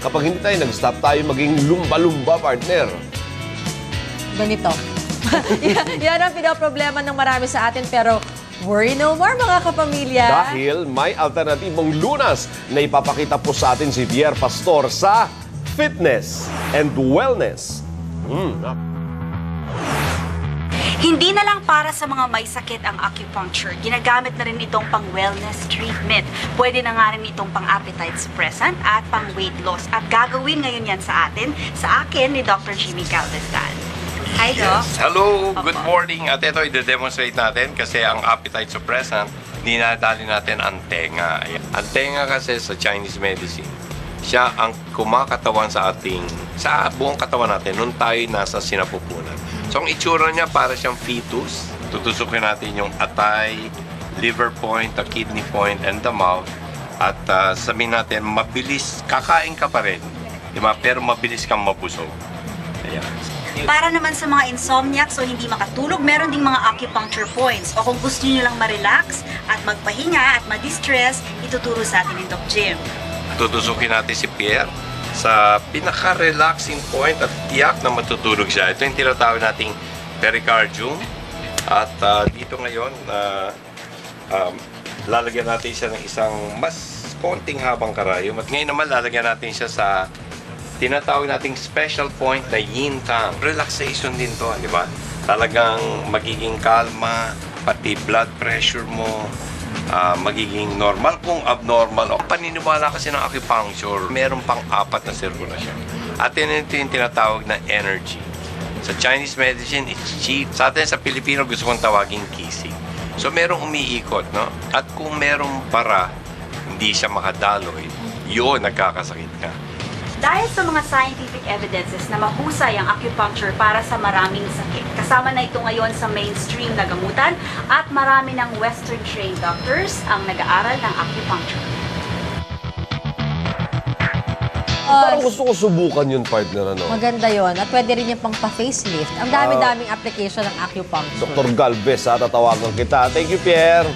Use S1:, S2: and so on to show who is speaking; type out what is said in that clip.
S1: kapag hindi tayo nag-stop, tayo maging lumba-lumba, partner.
S2: Ganito. Yan ang pinaproblema ng marami sa atin, pero worry no more, mga kapamilya.
S1: Dahil may alternatibong lunas na ipapakita po sa atin si Pierre Pastor sa Fitness and Wellness.
S3: Hindi na lang para sa mga may sakit ang acupuncture. Ginagamit na rin itong pang-wellness treatment. Pwede na nga rin itong pang-appetite suppressant at pang-weight loss. At gagawin ngayon yan sa akin ni Dr. Jimmy Galvestan. Hi, Doc.
S4: Yes. Hello, good morning. At ito, i-demonstrate natin kasi ang appetite suppressant, dinadali natin ang tenga. Ayan. Ang tenga kasi sa Chinese medicine, siya ang kumakatawan sa buong katawan natin nung tayo nasa sinapupunan. So, ang itsura niya para siyang fetus. Tutusukin natin yung atay, liver point, the kidney point, and the mouth. At sabihin natin, mabilis, kakain ka pa rin. Diba? Pero mabilis kang mabusog. Ayan.
S3: Para naman sa mga insomniacs o hindi makatulog, meron ding mga acupuncture points. O kung gusto niyo lang ma-relax at magpahinga at ma-distress, ituturo sa atin ni Doc Jim.
S4: Tutusukin natin si Pierre sa pinaka-relaxing point at tiyak na matutulog siya. Ito yung tinatawag nating pericardium. At dito ngayon, lalagyan natin siya ng isang mas konting habang karayom. At ngayon naman, lalagyan natin siya sa tinatawag nating special point na yin tang. Relaxation din to, di ba? Talagang magiging kalma, pati blood pressure mo, magiging normal kung abnormal. O paniniwala kasi ng acupuncture, meron pang 4 na sirkulasyon. At ito yung tinatawag na energy. Sa Chinese medicine, it's cheap. Sa atin sa Pilipino, gusto kong tawaging kissing. So merong umiikot, no? At kung merong para, hindi siya makadaloy, yun, nagkakasakit ka.
S3: Dahil sa mga scientific evidences na mahusay ang acupuncture para sa maraming sakit, kasama na ito ngayon sa mainstream na gamutan at marami ng Western-trained doctors ang nag-aaral ng acupuncture.
S1: Parang gusto ko subukan yun, partner. Ano?
S2: Maganda yon. At pwede rin yung pang pa-facelift. Ang dami-daming application ng acupuncture.
S1: Dr. Galvez, tatawagan kita. Thank you, Pierre.